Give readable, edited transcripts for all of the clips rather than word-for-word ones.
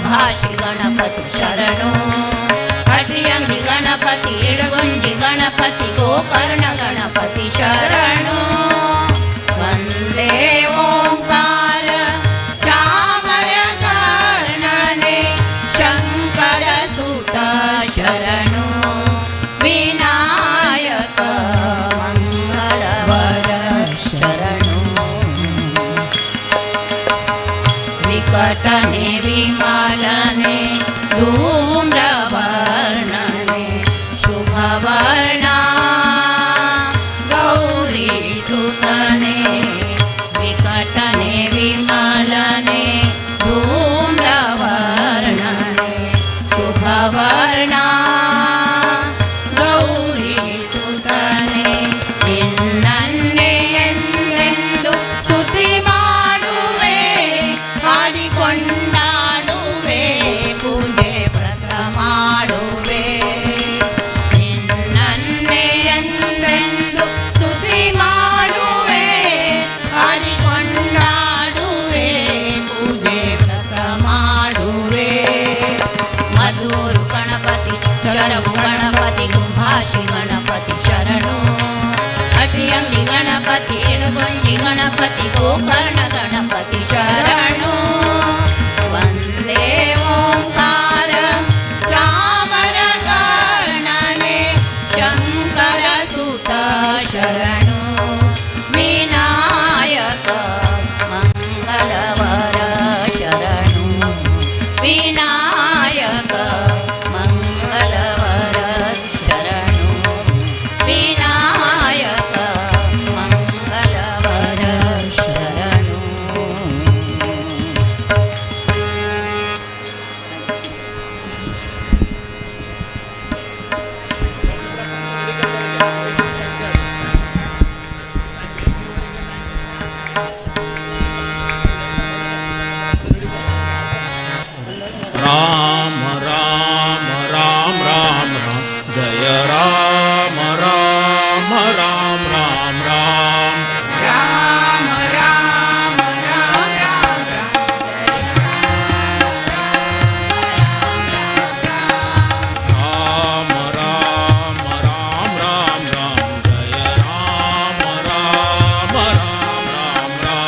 कुंभाशी गणपती शरणो अटियंगी गणपती इडगुंजी गणपती गोकर्ण गणपती शरणो वंदे ओंकार चामर कर्णने शंकर सुत शरणो विनायक मंगलवर शरणो विकटने विमलने धूम्रवर्णने शुभवर्णा गौरी सुतने विकटने विमलने धूम्रवर्णने शुभवर्णा गौरी सुतने ನಿನ್ನನ್ನೇ ಎಂದೆಂದು ಸ್ತುತಿ ಮಾಡುವೆ ಹಾಡಿಕೊಂಡಾಡುವೆ ಪೂಜೆ ವ್ರತ ಮಾಡುವೆ ನಿನ್ನನ್ನೇ ಎಂದೆಂದು ಸ್ತುತಿ ಮಾಡುವೆ ಹಾಡಿಕೊಂಡಾಡುವೆ ಪೂಜೆ ವ್ರತ ಮಾಡುವೆ ಮಧುರು ಗಣಪತಿ ಶರಣು ಗಣಪತಿ ಕುಂಭಾಷಿ ಗಣಪತಿ ಶರಣು ಅಟಿಯಂಗಿ ಗಣಪತಿ ಇಡಗುಂಜಿ ಗಣಪತಿ ಗೋಕರ್ಣ ಗಣಪತಿ ಶರಣು ವಂದೇ ಓಂಕಾರ ಚಾಮರ ಕರ್ಣನೆ ಶಂಕರ ಸುತ ಶರಣು ವಿನಾಯಕ ಮಂಗಲವರ ಶರಣು ವಿನಾಯಕ ಮಂಗಲವರ ಶರಣು ವಿನಾಯಕ ಮಂಗಲವರ ಶರಣು राम राम राम राम राम जय राम राम राम राम राम राम राम राम राम राम राम राम राम राम जय राम राम राम राम राम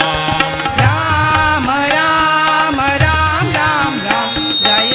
राम राम राम राम राम जय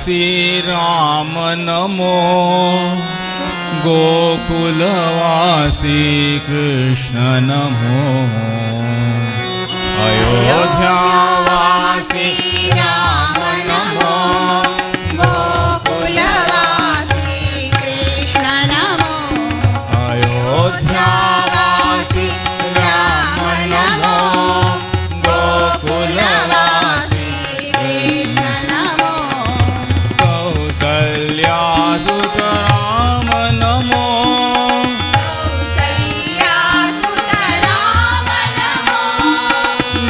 वनवासी राम नमो गोकुलवासी कृष्ण नमो अयोध्यावासी राम नमो गोकुलवासी कृष्ण नमो अयोध्यावासी राम नमो गोकुलवासी कृष्ण नमो कौसल्यासुत राम नमो कौसल्यासुत राम नमो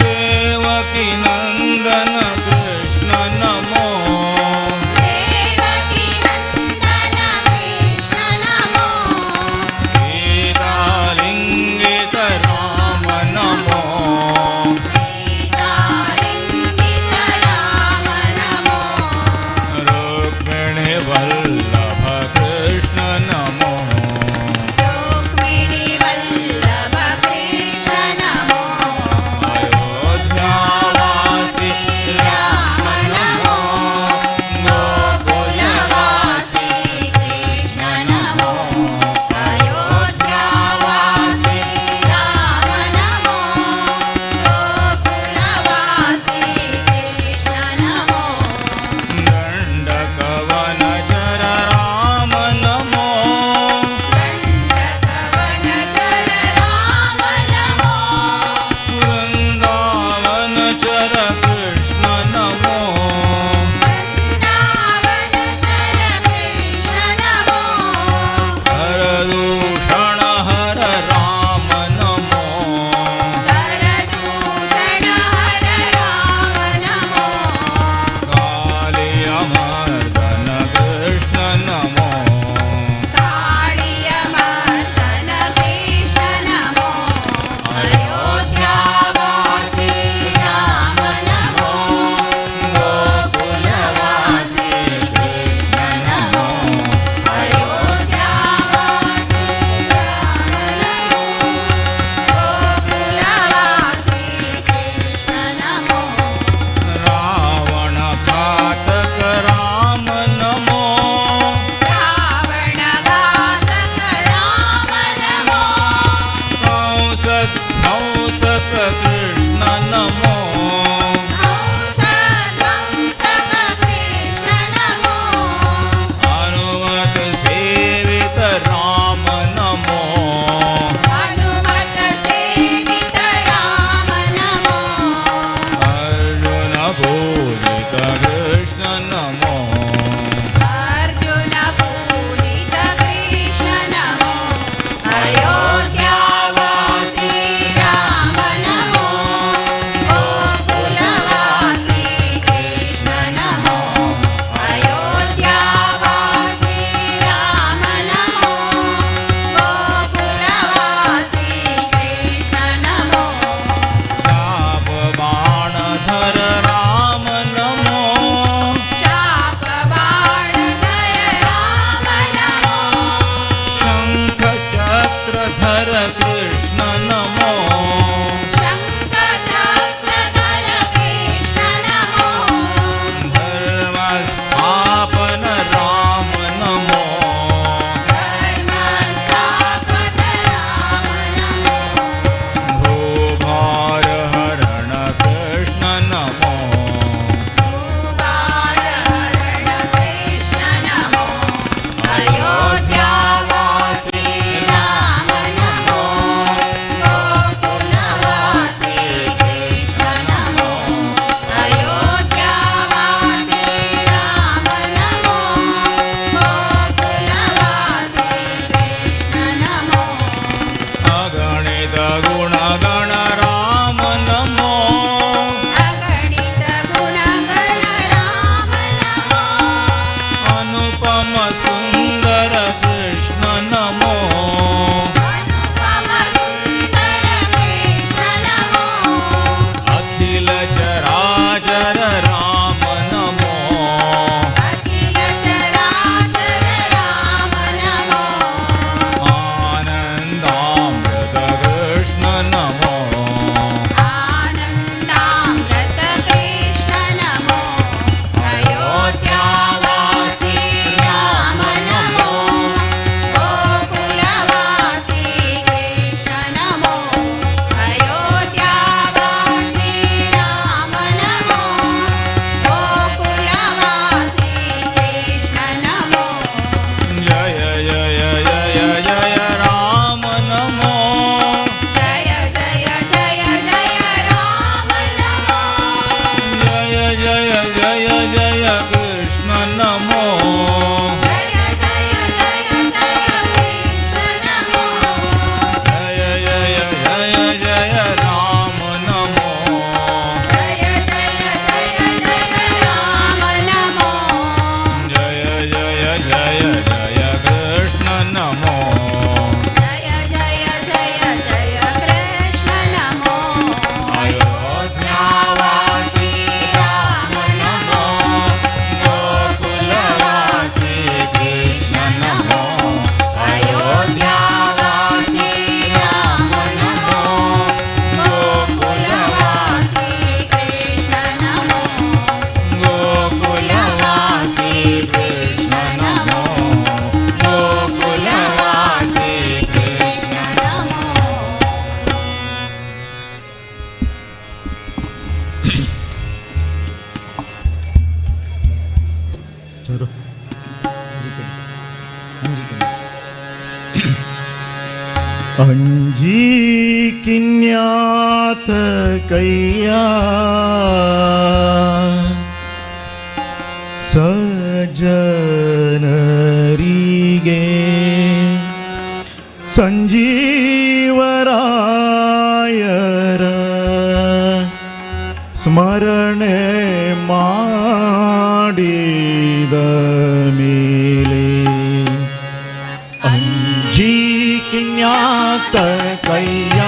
देवकी नंदन कृष्ण नमो देवकी नंदन कृष्ण नमो सीतालिंगित राम नमो सीतालिंगित राम नमो रुक्मिणी वल्लभ कृष्ण नमो रुक्मिणी वल्लभ कृष्ण नमो अयोध्यावासी राम नमो गोकुलवासी कृष्ण नमो अयोध्यावासी राम नमो गोकुलवासी कृष्ण नमो दंडकवनचर राम नमो दण्डकवनचर राम नमो वृंदावनचर कृष्ण नमो वृन्दावनचर कृष्ण नमो हरदूषण हर राम नमो वरदूषण हर राम नमो कालियमर्दन कृष्ण नमो काळियमर्दन कृष्ण नमो अयोध्यावासी राम नमो गोकुलवासी कृष्ण नमो अयोध्यावासी राम नमो गोकुलवासी कृष्ण नमो रावण घातक राम नमो रावण घातक राम नमो कंस ध्वंसक कृष्ण नमो कंसध्वंसक कृष्ण नमो हनुमत सेवित राम नमो हनुमत सेवित राम नमो अर्जुन पूजित कृष्ण नमो अर्जुन पूजित कृष्ण नमो अयोध्यावासी राम नमो गोकुलवासी कृष्ण नमो अयोध्यावासी राम नमो गोकुलवासी कृष्ण नमो शाप बाणधर राम नमो चाप बाणधर राम नमो शंख चक्रधर कृष्ण नमो शङ्खचक्रधर कृष्ण नमो धर्म स्थापन राम नमो धर्मस्थापक राम नमो भूभार हरण कृष्ण नमो भूभारहरण कृष्ण नमो अयोध्यावासी राम नमो गोकुलवासी कृष्ण नमो अयोध्यावासी राम नमो गोकुलवासी कृष्ण नमो अगणित गुणगण राम नमो अगणित गुणगण राम नमो अनुपम सुंदर कृष्ण नमो अनुपम सुन्दर कृष्ण नमो अखिल चराचर राम नमो अखिल चराचर राम नमो आनन्दामृत कृष्ण ಅಂಜಿಕಿನ್ಯಾತ ಕೈಯ ಸಜ್ಜನರಿಗೆ ಸಂಜೀವರಾಯರ ಸ್ಮರಣೆ ಮಾಡಿದ ಮೇಲೆ ಅಂಜಿಕಿನ್ಯಾತ ಕೈಯ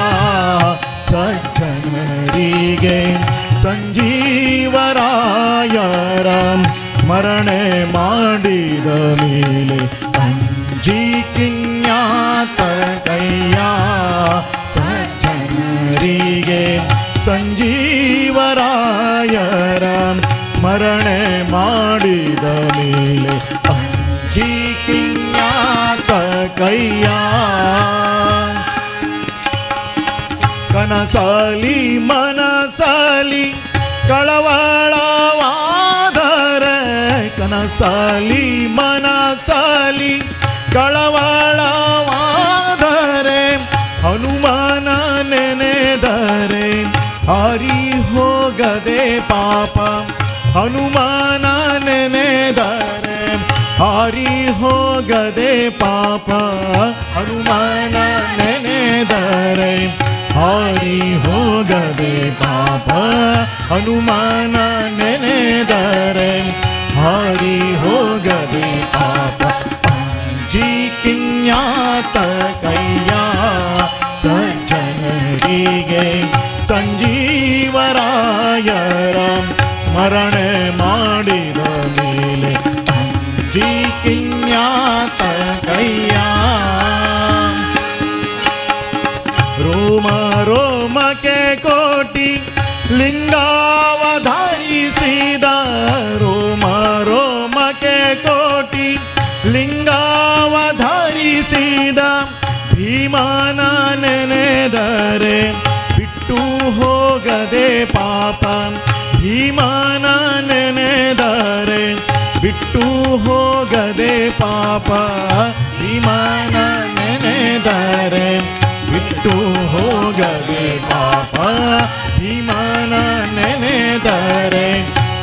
ಸಜ್ಜನರಿಗೆ ಸಂಜೀವರಾಯರ ಸ್ಮರಣೆ ಮಾಡಿದ ಮೇಲೆ ಅಂಜಿಕಿನ್ಯಾತ ಕೈಯ ಸಜ್ಜನರಿಗೆ ಸಂಜೀವರಾಯರ ಸ್ಮರಣೆ ಮಾಡಿದ ಮೇಲೆ ಅಂಜಿಕಿನ್ಯಾತ ಕೈಯ ಕನಸಲಿ ಮನಸಲಿ ಕಳವಳವಾದರೆ ಕನಸಲಿ ಮನಸಲಿ ಕಳವಳವಾದರೆ ಹನುಮನ ನೆನೆದರೆ ಹಾರಿ ಹೋಗದೆ ಪಾಪ ಹನುಮನ ನೆನೆದರೆ ಹಾರಿ ಹೋಗದೆ ಪಾಪ ಹನುಮನ ನೆನೆದರೆ ಹಾರಿ ಹೋಗದೆ ಪಾಪ ಹನುಮನ ನೆನೆದರೆ ಹಾರಿ ಹೋಗದೆ ಪಾಪ ಅಂಜಿಕಿನ್ಯಾತ ಕೈಯ ಸಜ್ಜನರಿಗೆ ಸಂಜೀವರಾಯರ ಸ್ಮರಣೆ ಮಾಡಿದ ಮೇಲೆ ಅಂಜಿಕಿನ್ಯಾತ ಕೈಯ ರೋಮ ರೋಮಕ್ಕೆ ಕೋಟಿ ಲಿಂಗಾವಧರಿಸಿದ ರೋಮ ರೋಮಕ್ಕೆ ಕೋಟಿ ಲಿಂಗಾವಧರಿಸಿದ ಭೀಮನ ನೆನೆದರೆ ಬಿಟ್ಟು ಹೋಗದೆ ಪಾಪ ಭೀಮನ ನೆನೆದರೆ ಬಿಟ್ಟು ಹೋಗದೆ ಪಾಪ ಭೀಮನ ನೆನೆದರೆ ಬಿಟ್ಟು ಹೋಗದೆ ಪಾಪ ಭೀಮನ ನೆನೆದರೆ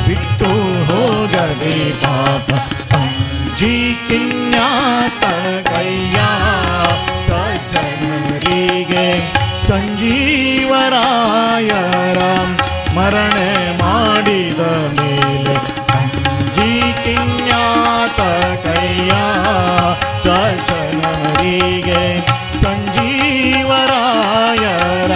ಬಿಟ್ಟು ಹೋಗದೆ ಪಾಪ ಅಂಜಿಕಿನ್ಯಾತ ಕೈಯ ಸಜ್ಜನರಿಗೆ ಸಂಜೀವರಾಯರ ಸ್ಮರಣೆ ಮಾಡಿದ ಮೇಲೆ ಅಂಜಿಕಿನ್ಯಾತ ಕೈಯ ಸಜ್ಜನರಿಗೆ ಸಂಜೀವರಾಯರ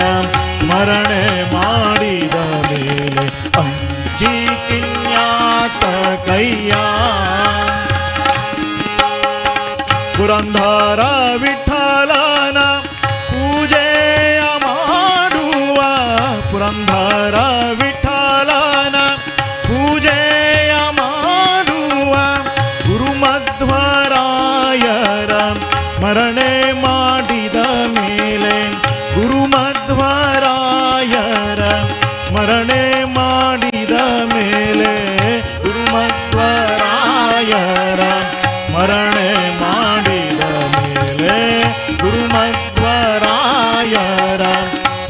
ಸ್ಮರಣೆ ಮಾಡಿದ ಮೇಲೆ ಅಂಜಿಕಿನ್ಯಾತ ಕೈಯ ಪುರಂದರ ವಿಠಲನ ಪೂಜೆಯ ಮಾಡುವ ಪುರಂದರ ವಿಠಲನ ಪೂಜೆಯ ಮಾಡುವ ಗುರುಮಧ್ವರಾಯರ ಸ್ಮರಣೆ ಮಾಡಿದ ಮೇಲೆ ಗುರುಮಧ್ವರಾಯರ ಸ್ಮರಣೆ ಮಾಡಿದ ಮೇಲೆ ಗುರುಮಧ್ವರಾಯರ ಸ್ಮರಣೆ ಮಾಡಿದ ಮೇಲೆ ಗುರುಮಧ್ವರಾಯರ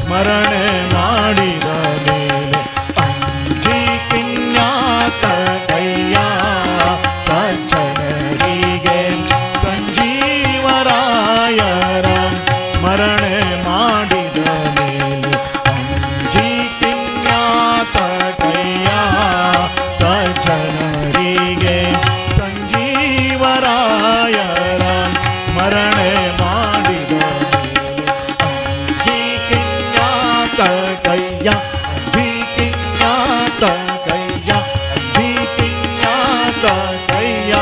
ಸ್ಮರಣೆ ಮಾಡಿದ ಮೇಲೆ ಅಂಜಿಕಿನ್ಯಾತ ಕೈಯ ಸಜ್ಜನರಿಗೆ ಸಂಜೀವರಾಯರ ಸ್ಮರಣೆ ಮಾಡಿದ ಮೇಲೆ ಅಂಜಿಕಿನ್ಯಾತ ಕೈಯ ಸಜ್ಜನರಿಗೆ ಸಂಜೀವರಾಯರ ಸ್ಮರಣೆ ಮಾಡಿದ ಅಂಜಿಕಿನ್ಯಾತ ಕೈಯ ಅಂಜಿಕಿನ್ಯಾತ ಕೈಯ ಅಂಜಿಕಿನ್ಯಾತ ಕೈಯ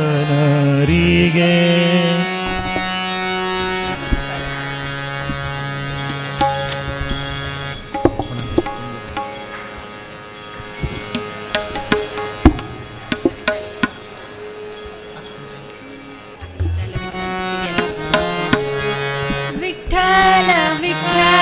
ಸಜ್ಜನರಿಗೆ ವಿಠ್ಠಲ ವಿಠ್ಠಲ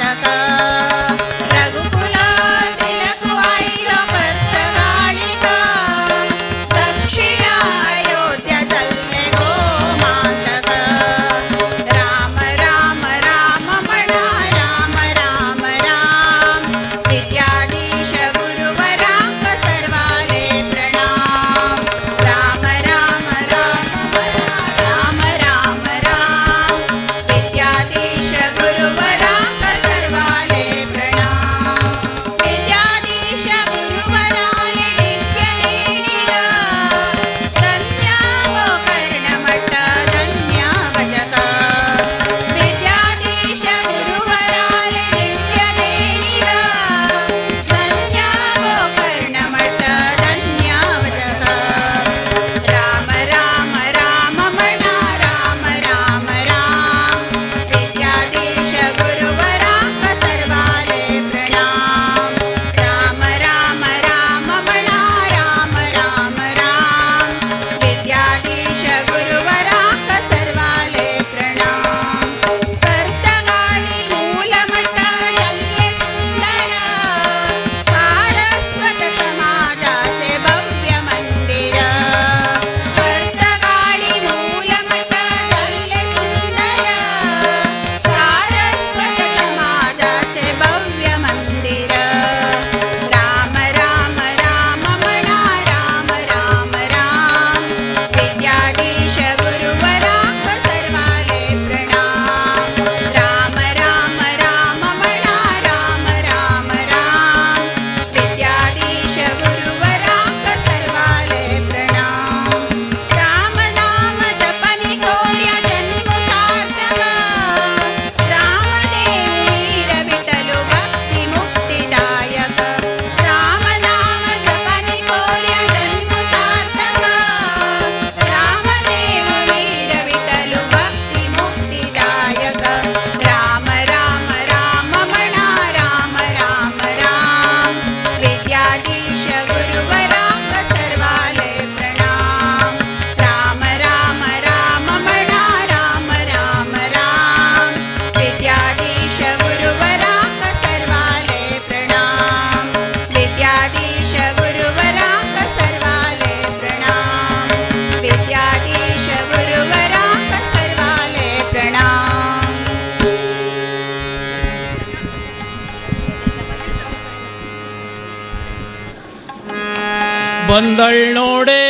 ಬಂದಳ್ ನೋಡೆ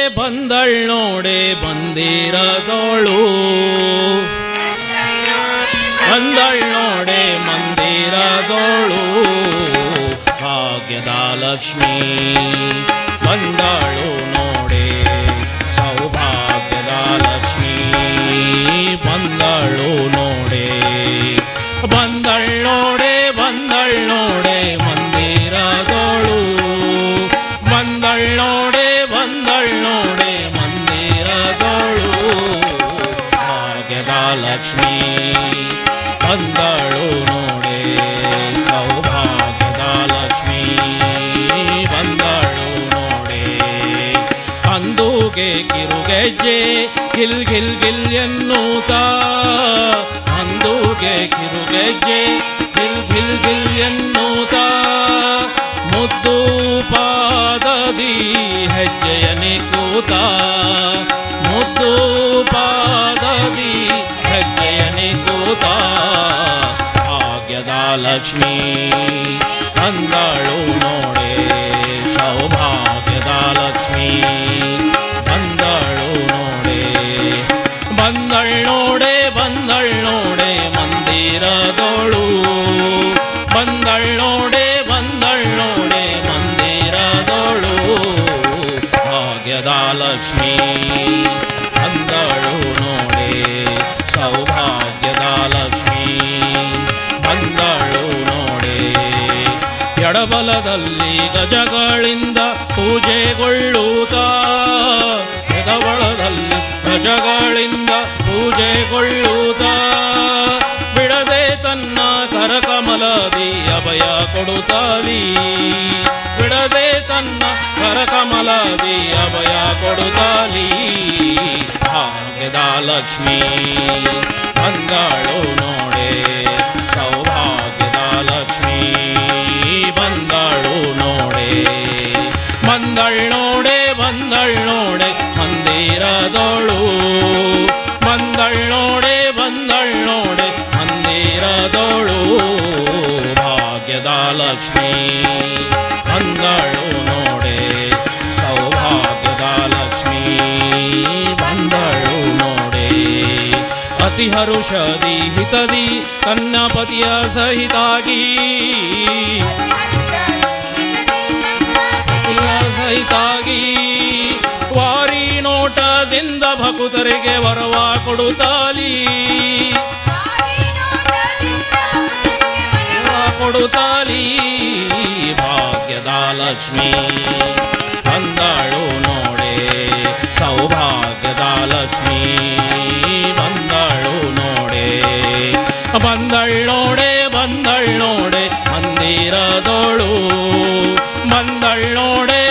ಮಂದಿರದೋಳು, ಬಂದಳ್ ನೋಡೆ ಮಂದಿರದೋಳು, ಭಾಗ್ಯದ ಲಕ್ಷ್ಮೀ ಬಂದಳು ನೋಡೆ, ಸೌಭಾಗ್ಯದ ಲಕ್ಷ್ಮೀ ಬಂದಳು ನೋಡೆ. ಬಂದಳ್ ನೋಡೆ ಮಂದಿರದೋಳು, ಬಂದಳ್ ನೋಡೆ ಮಂದಿರದೋಳು, ಭಾಗ್ಯದ ಲಕ್ಷ್ಮೀ ಬಂದಳು ನೋಡೆ, ಸೌಭಾಗ್ಯದ ಲಕ್ಷ್ಮೀ ಬಂದಳು ನೋಡೆ. ಅಂದುಗೆ ಕಿರುಗೆಜ್ಜೆ ಗಿಲ್ ಗಿಲ್ ಗಿಲ್ ಎನ್ನುತ್ತಾ, ಅಂದುಗೆ ಕಿರುಗೆಜ್ಜೆ ಗಿಲ್ ಗಿಲ್ ಗಿಲ್ ಎನ್ನುತ್ತಾ, ಮುದ್ದು ಪಾದದಿ ಹೆಜ್ಜೆಯ ನಿಕ್ಕುತ್ತ, ಮುದ್ದು ಪಾದದಿ ಹೆಜ್ಜೆಯ ನಿಕ್ಕುತ್ತ, ಭಾಗ್ಯದ ಲಕ್ಷ್ಮೀ ಬಂದಳು ನೋಡೆ, ಸೌಭಾಗ್ಯದ ಲಕ್ಷ್ಮೀ ಬಂದಳು ನೋಡೆ. ಬಂದಳ್ ನೋಡೆ ಮಂದಿರದೋಳು, ಬಂದಳ್ ನೋಡೆ ಮಂದಿರದೋಳು, ಭಾಗ್ಯದ ಲಕ್ಷ್ಮೀ ಬಂದಳು ನೋಡೆ, ಸೌಭಾಗ್ಯದ ಲಕ್ಷ್ಮೀ ಬಂದಳು ನೋಡೆ. ಎಡಬಲದಲ್ಲಿ ಗಜಗಳಿಂದ ಪೂಜೆಗೊಳ್ಳುತ್ತಾ, ಎಡಬಲದಲ್ಲಿ ಗಜಗಳಿಂದ ಪೂಜೆಗೊಳ್ಳುತ್ತಾ, ಬಿಡದೆ ತನ್ನ ಕರಕಮಲದಿ ಅಭಯ ಕೊಡುತ್ತಾಲಿ, ಬಿಡದೆ ತನ್ನ ಕರಕಮಲದಿ ಅಭಯ ಕೊಡುತ್ತಾಲಿ, ಭಾಗ್ಯದ ಲಕ್ಷ್ಮೀ ಬಂದಳು ನೋಡೆ, ಸೌಭಾಗ್ಯದ ಲಕ್ಷ್ಮೀ ಬಂದಳು ನೋಡೆ. ಬಂದಳ್ ನೋಡೆ ಮಂದಿರದೋಳು, ಬಂದಳ್ ನೋಡೆ ಮಂದಿರದೋಳು, ಭಾಗ್ಯದ ಲಕ್ಷ್ಮೀ ಬಂದಳು ನೋಡೆ, ಸೌಭಾಗ್ಯದ ಲಕ್ಷ್ಮೀ ಬಂದಳು ನೋಡೆ. ಅತಿ ಹರುಷದಿ ಹಿತದಿ ತನ್ನ ಪತಿಯ ಸಹಿತಾಗಿ, ಸಹಿತಾಗಿ ವಾರಿ ನೋಟದಿಂದ ಭಕುತರಿಗೆ ವರವ ಕೊಡುತ್ತಾಲಿ, ಕೊಡುತ್ತಾಲಿ, ಭಾಗ್ಯದ ಲಕ್ಷ್ಮೀ ಬಂದಳು ನೋಡೆ, ಸೌಭಾಗ್ಯದ ಲಕ್ಷ್ಮೀ ಬಂದಳು ನೋಡೆ. ಬಂದಳ್ ನೋಡೆ ಮಂದಿರದೋಳು, ಬಂದಳ್ ನೋಡೆ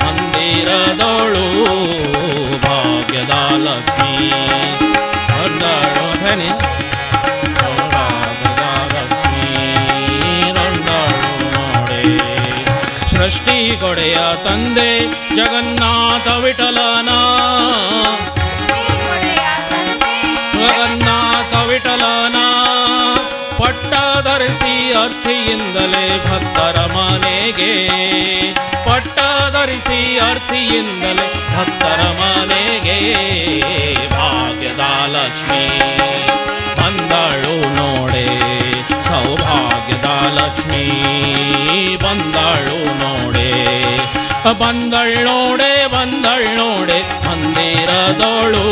ಮಂದಿರದೋಳು, ಭಾಗ್ಯದ ಲಕ್ಷ್ಮೀ ಬಂದಳು ಧನಿ, ಸೌಭಾಗ್ಯದ ಲಕ್ಷ್ಮೀ ಬಂದಳು ನೋಡೆ. ಸೃಷ್ಟಿ ಕೊಡೆಯ ತಂದೆ ಜಗನ್ನಾಥ ವಿಠಲನ, ಜಗನ್ನಾಥ ವಿಠಲನ ಪಟ್ಟ ಧರಿಸಿ ಅರ್ಥಿಯಿಂದಲೇ ಭಕ್ತರ ಮನೆಗೆ, ಪಟ್ಟ ಧರಿಸಿ ಅರ್ಥಿಯಿಂದಲೇ ಭಕ್ತರ ಮನೆಗೆ, ಭಾಗ್ಯದ ಲಕ್ಷ್ಮೀ ಬಂದಳು ನೋಡೆ, ಸೌಭಾಗ್ಯದ ಲಕ್ಷ್ಮೀ ಬಂದಳು ನೋಡೆ. ಬಂದಳ್ ನೋಡೆ ಮಂದಿರದೋಳು,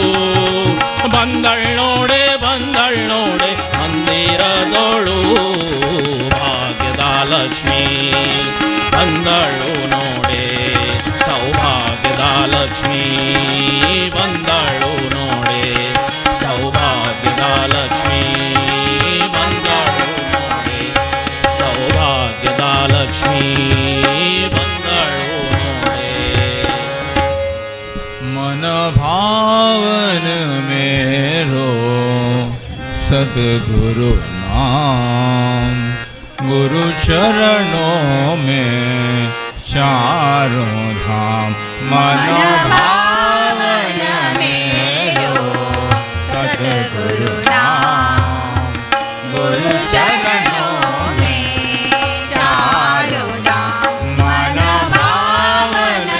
ಬಂದಳ್ ನೋಡೆ ಮಂದಿರದೋಳು, ಭಾಗ್ಯದ ಲಕ್ಷ್ಮೀ ಬಂದಳು ನೋಡೆ, ಸೌಭಾಗ್ಯದ ಲಕ್ಷ್ಮೀ ಬಂದಳು ನೋಡೆ, ಸೌಭಾಗ್ಯದ ಲಕ್ಷ್ಮೀ ಬಂದಳು ನೋಡೆ, ಸೌಭಾಗ್ಯದ ಲಕ್ಷ್ಮೀ ಬಂದಳು ನೋಡೆ. मन भावन मेरो सद्गुरु नाम, गुरु चरणों में चारों धाम. मन भावन मेरो सद्गुरु नाम, गुरु चरणों में चारों धाम. मन भावन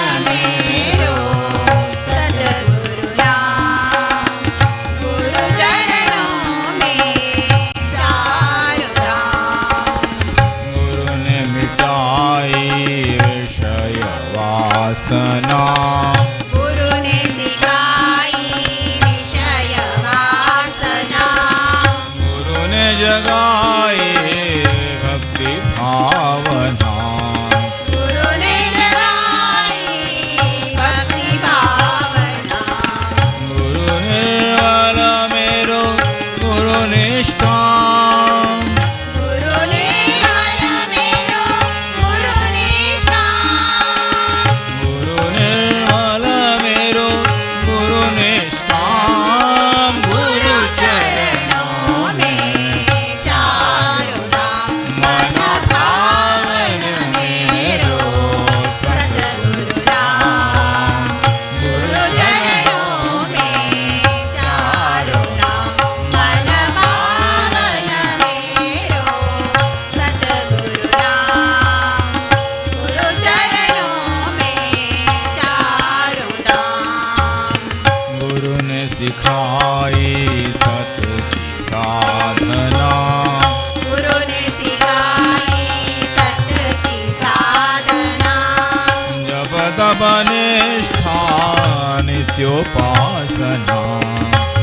नित्योपासना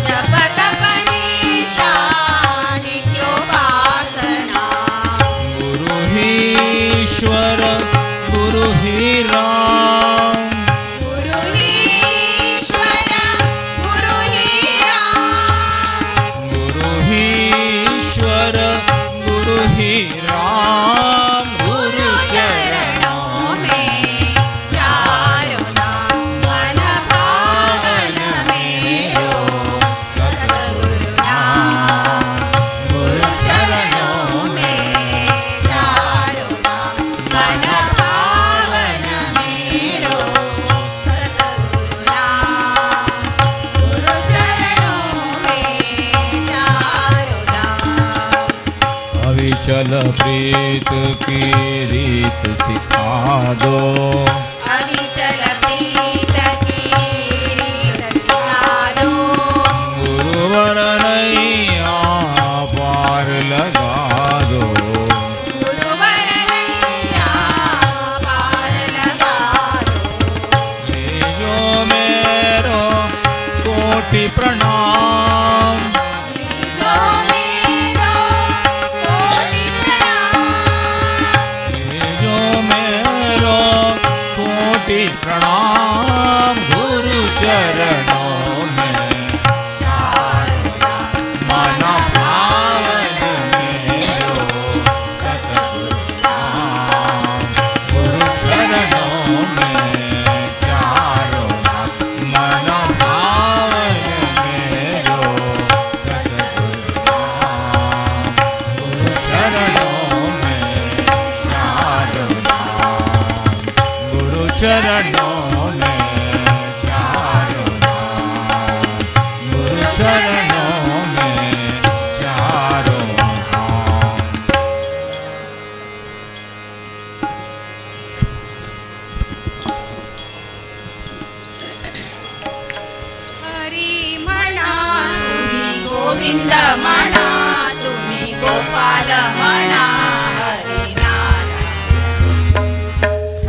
जप तप निष्ठा नित्योपासना गुरु ही ईश्वर गुरु ही राम गुरु ही ईश्वर गुरु ही राम गुरु ही ईश्वर गुरु ही राम गुरु चरणों में चारों धाम मन भावन मेरो सतगुरु नाम गुरु चरणों में चारों धाम मन भावन मेरो सतगुरु नाम गुरु चरणों में चारों धाम अविचल प्रीत की रीत सिखा दो अविचल प्रीत की रीत सिखा दो गुरुवर नैया पार लगा दो गुरुवर नैया पार लगा दो जो मेरो कोटि प्रणाम जो मेरो कोटि प्रणाम जो मेरो कोटि प्रणाम गुरु चरणों में चारों धाम मन भावन मेरो सतगुरु नाम गुरु चरणों में चारों धाम मन भावन मेरो सतगुरु नाम गुरु चरणों में चारों धाम गुरु चरणों में चारों धाम गुरु चरणों में चारों धाम हरी म्हणा तुम्ही गोविंद म्हणा तुम्ही गोपाल म्हणा हरी नारायण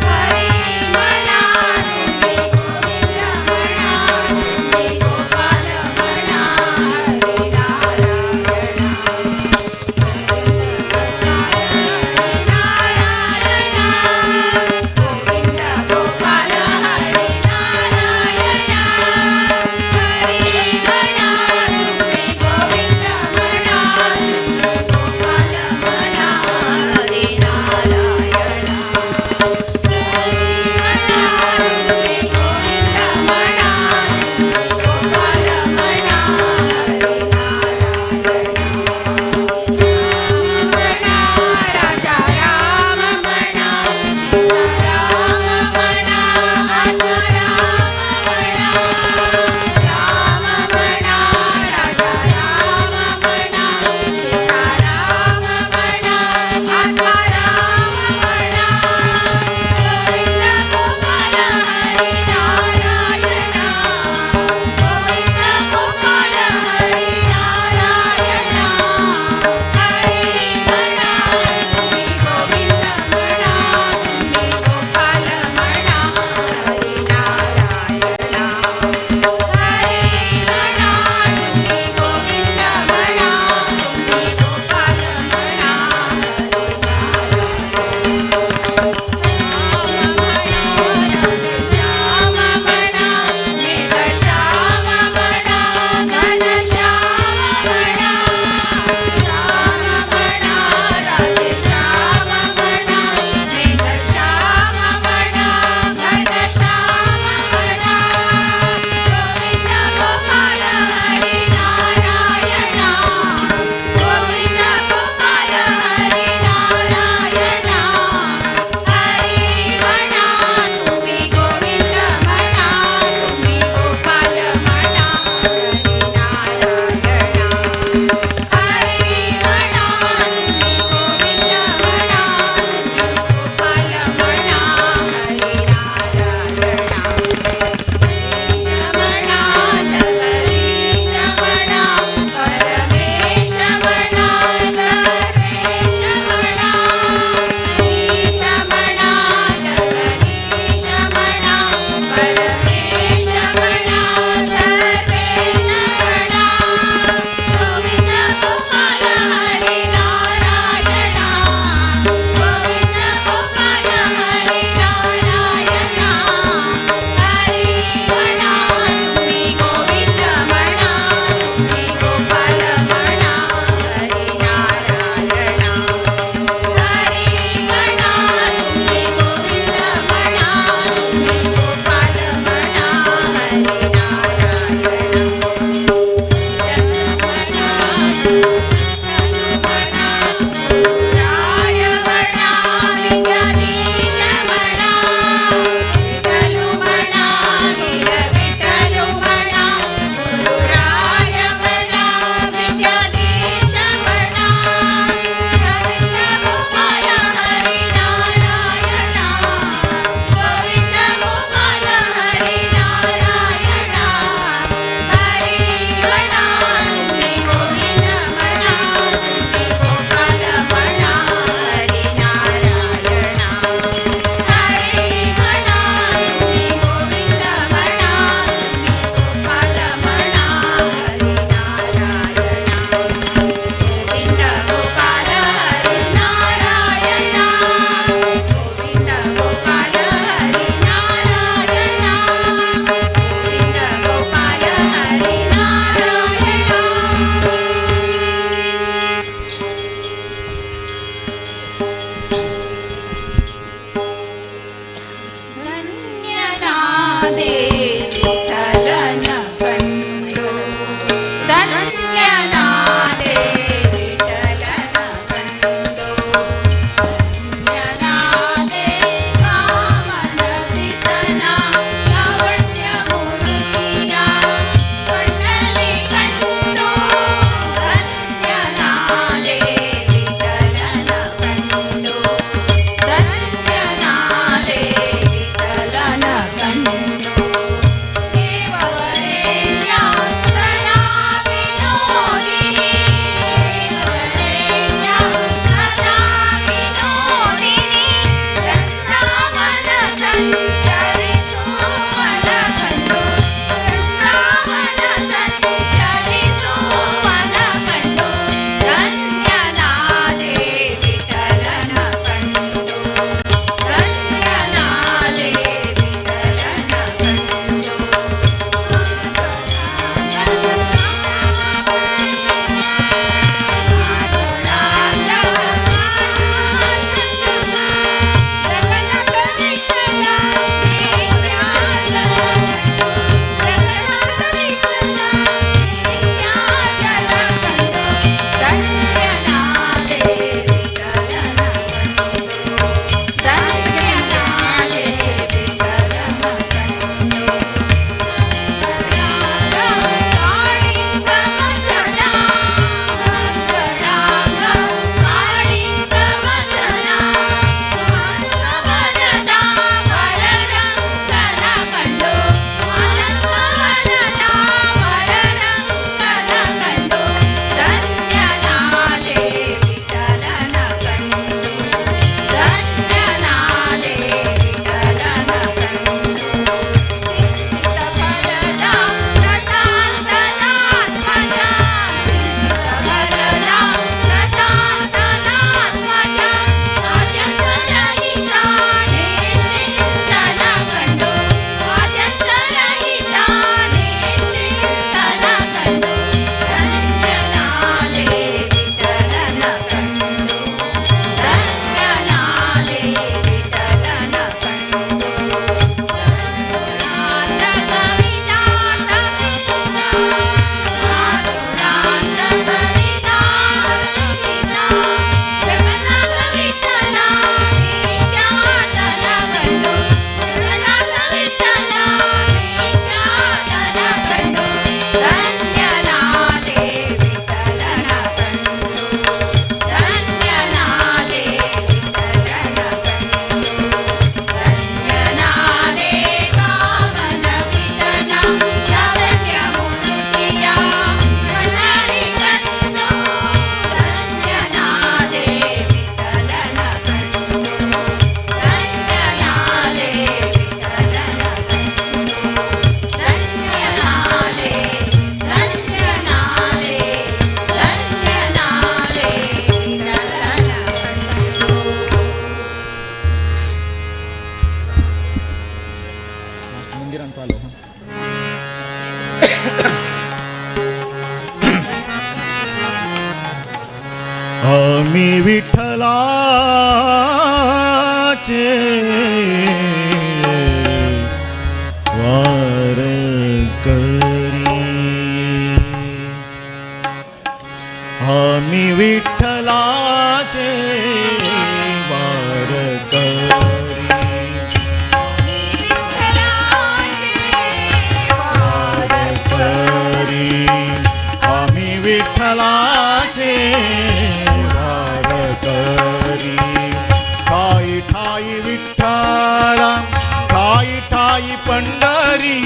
हरी म्हणा तुम्ही गोविंद म्हणा तुम्ही गोपाल म्हणा हरी नारायण गोविंद गोपाल हरी नारायण हरी म्हणा तुम्ही गोविंद म्हणा तुम्ही गोपाल आम्ही विठ्ठलाचे वारकरी, आम्ही विठ्ठलाचे वारकरी, वारकरी, आम्ही विठ्ठलाचे वारकरी. ठाई ठाई विठ्ठला, ठाई ठाई पंढरी,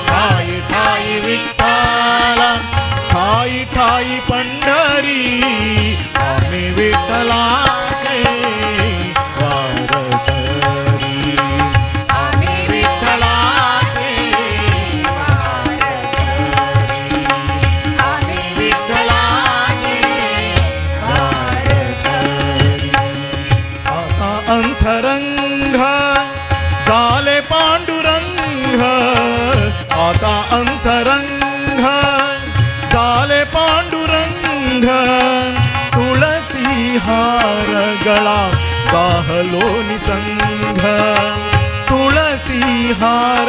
ठाई ठाई विठ्ठला, ठाई ठाई पंढरी, आम्ही विठ्ठलाचे वारकरी, आम्ही विठ्ठलाचे वारकरी, आम्ही विठ्ठलाचे वारकरी. आता अंतरंग झाले पांडुरंग, आता अंतरंग झाले पांडुरंग, तुळसी हार गळा गाहलो निसंग, तुळसी हार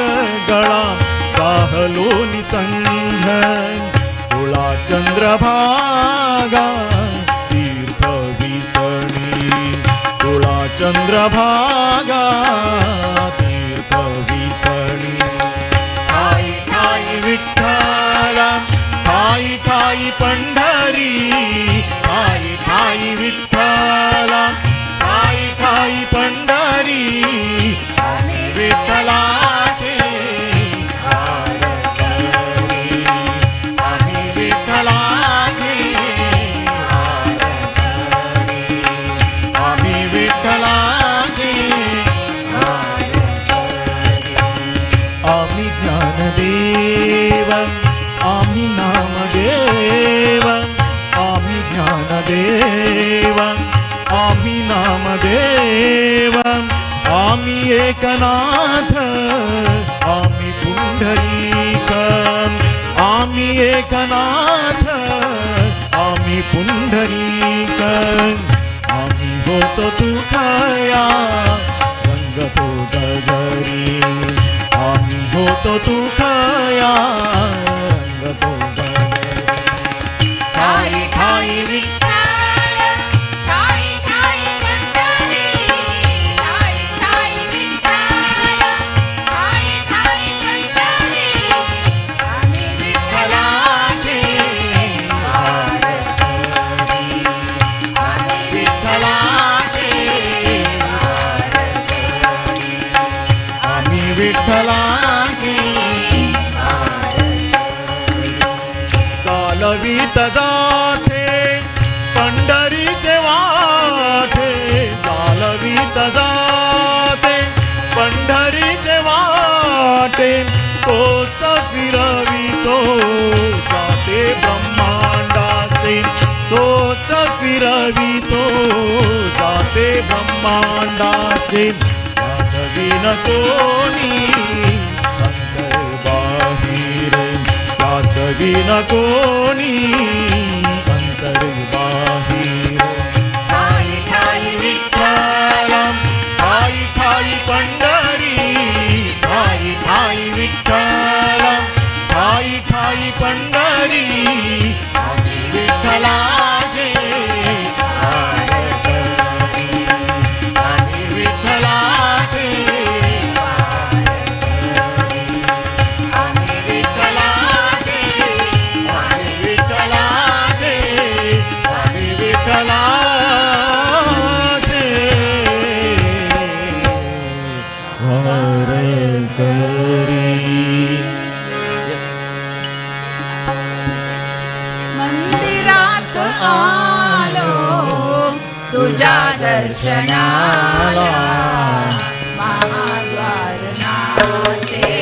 गळा गाहलो निसंग, तुळा चंद्रभागा तीर्थ विसणी, तुळा चंद्रभागा तीर्थ विसणी. ठाई ठाई विठ्ठला, ठाई ठाई पंढरी, ठाई ठाई विठ्ठला, ठाई ठाई पंढरी, आम्ही विठ्ठलाचे वारकरी, आम्ही विठ्ठलाचे वारकरी, आम्ही विठ्ठलाचे वारकरी. आम्ही ज्ञानदेव, आम्ही नामदेव, आम्ही ज्ञानदेव, आम्ही नामदेव, आम्ही एकनाथ, आम्ही पुंडरीक, आम्ही एकनाथ, आम्ही पुंडरीक, आम्ही होतो तुखया रंग तो गजरी, आम्ही होतो तुखया रंग तो गजरी. ठाई ठाई विठ्ठल, ठाई ठाई पंढरी, ठाई ठाई विठ्ठल, ठाई ठाई पंढरी, आम्ही विठ्ठलाचे वारकरी, आम्ही विठ्ठलाचे वारकरी, आम्ही विठ्ठलाचे चालवीत जाते पंढरीचे वाटे, चालवीत जाते पंढरीचे वाटे, तोच फिरवितो जाते ब्रह्मांडाचे, तोच फिरवितो जाते ब्रह्मांडाचे. वाचवीन कोणी अंतर बाहिर, वाचवीन कोणी अंतर बाहिर. ठाई ठाई विठ्ठला, ठाई ठाई पंढरी, ठाई ठाई विठ्ठला, ठाई ठाई पंढरी, आम्ही विठ्ठलाचे वारकरी, आम्ही विठ्ठलाचे वारकरी, आम्ही विठ्ठलाचे, आम्ही विठ्ठलाचे, आम्ही विठ्ठलाचे वारकरी. मंदिरात आलो तुझ्या दर्शनाला, महाद्वार नाचे